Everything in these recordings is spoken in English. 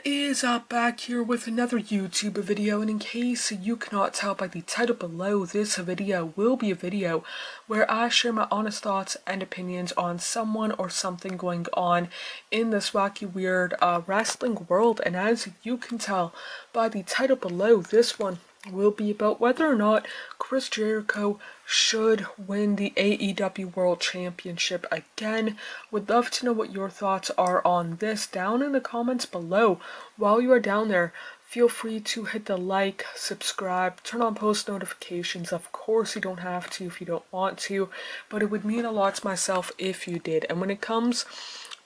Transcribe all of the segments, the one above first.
is back here with another YouTube video, and in case you cannot tell by the title below, this video will be a video where I share my honest thoughts and opinions on someone or something going on in this wacky weird wrestling world. And as you can tell by the title below, this one will be about whether or not Chris Jericho should win the AEW World Championship again. Would love to know what your thoughts are on this down in the comments below. While you are down there, feel free to hit the like, subscribe, turn on post notifications. Of course, you don't have to if you don't want to, but it would mean a lot to myself if you did. And when it comes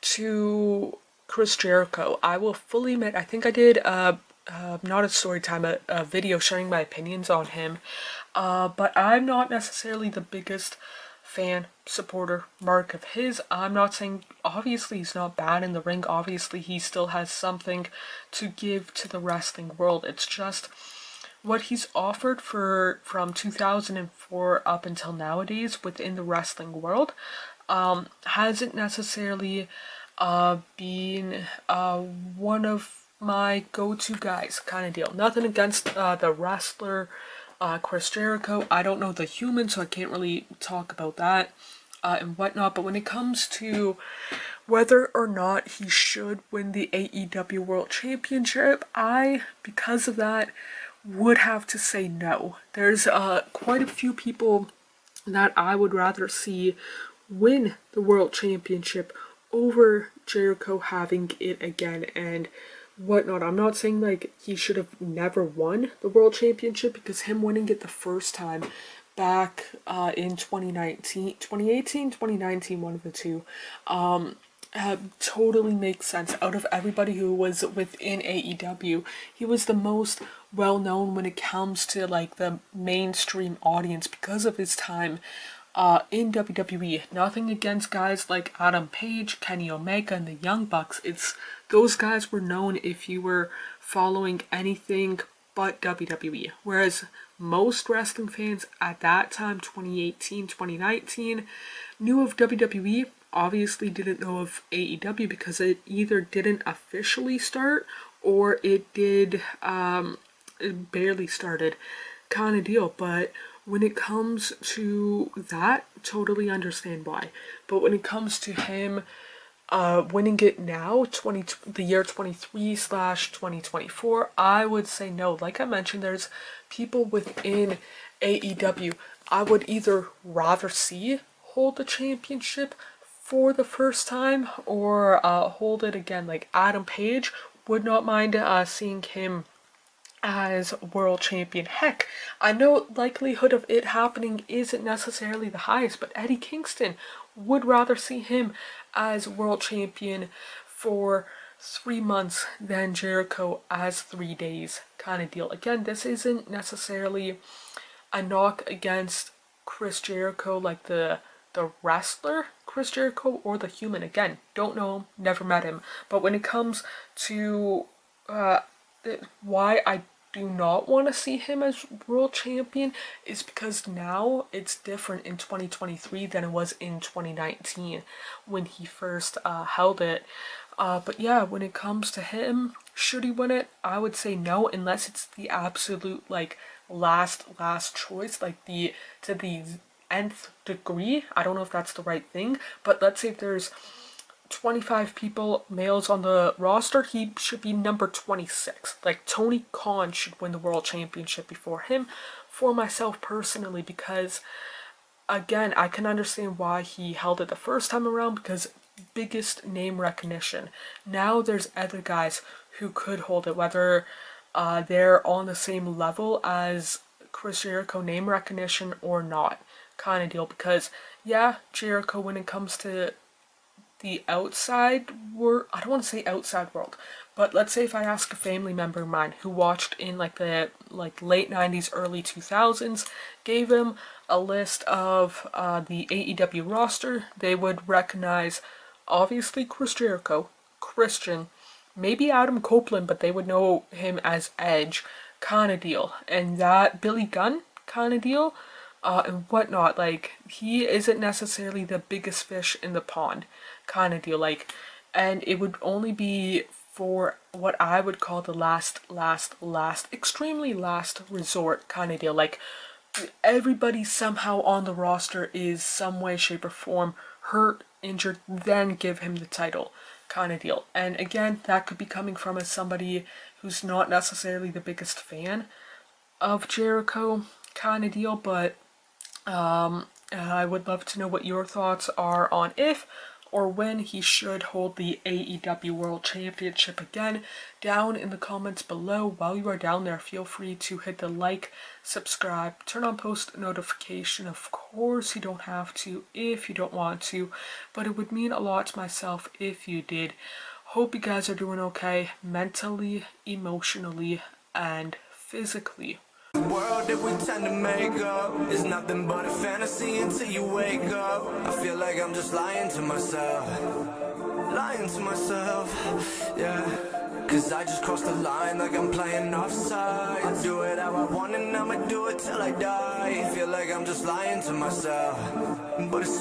to Chris Jericho, I will fully admit, I think I did not a story time, a video sharing my opinions on him, but I'm not necessarily the biggest fan, supporter, mark of his. I'm not saying, obviously he's not bad in the ring, obviously he still has something to give to the wrestling world. It's just what he's offered from 2004 up until nowadays within the wrestling world hasn't necessarily been one of my go-to guys kind of deal. Nothing against the wrestler Chris Jericho. I don't know the human, so I can't really talk about that and whatnot. But when it comes to whether or not he should win the AEW World Championship, because of that, would have to say no. There's quite a few people that I would rather see win the World Championship over Jericho having it again and whatnot. I'm not saying like he should have never won the World Championship, because him winning it the first time back in 2019, one of the two, totally makes sense. Out of everybody who was within AEW, he was the most well known when it comes to like the mainstream audience because of his time in WWE. Nothing against guys like Adam Page, Kenny Omega, and the Young Bucks. Those guys were known if you were following anything but WWE. Whereas most wrestling fans at that time, 2018, 2019, knew of WWE, obviously didn't know of AEW because it either didn't officially start or it did, it barely started kind of deal. But when it comes to that, totally understand why. But when it comes to him winning it now, the year 23/2024, I would say no. Like I mentioned, there's people within AEW I would either rather see hold the championship for the first time or hold it again. Like Adam Page, would not mind seeing him as world champion. Heck, I know likelihood of it happening isn't necessarily the highest, but Eddie Kingston, would rather see him as world champion for 3 months than Jericho as 3 days kind of deal. Again, this isn't necessarily a knock against Chris Jericho, like the wrestler Chris Jericho, or the human. Again, don't know him, never met him. But when it comes to why I do not want to see him as world champion is because now it's different in 2023 than it was in 2019 when he first held it. But yeah, when it comes to him, should he win it? I would say no, unless it's the absolute like last choice, like to the nth degree. I don't know if that's the right thing, but let's say if there's 25 people, males on the roster, he should be number 26. Like Tony Khan should win the world championship before him, for myself personally, because again, I can understand why he held it the first time around, because biggest name recognition. Now there's other guys who could hold it, whether they're on the same level as Chris Jericho name recognition or not kind of deal. Because yeah, Jericho, when it comes to the outside world, I don't want to say outside world, but let's say if I ask a family member of mine who watched in like the late 90s, early 2000s, gave him a list of the AEW roster, they would recognize obviously Chris Jericho, Christian, maybe Adam Copeland, but they would know him as Edge kind of deal, and that Billy Gunn kind of deal, and whatnot. Like, he isn't necessarily the biggest fish in the pond kind of deal. Like, and it would only be for what I would call the last, extremely last resort kind of deal. Like, everybody somehow on the roster is some way, shape, or form hurt, injured, then give him the title kind of deal. And again, that could be coming from as somebody who's not necessarily the biggest fan of Jericho kind of deal, but I would love to know what your thoughts are on if or when he should hold the AEW World Championship again, down in the comments below. While you are down there, feel free to hit the like, subscribe, turn on post notification. Of course, you don't have to if you don't want to, but it would mean a lot to myself if you did. Hope you guys are doing okay, mentally, emotionally, and physically. The world that we tend to make up is nothing but a fantasy until you wake up. I feel like I'm just lying to myself, yeah. Cause I just crossed the line like I'm playing offside. I do it how I want and I'ma do it till I die. Feel like I'm just lying to myself, but it's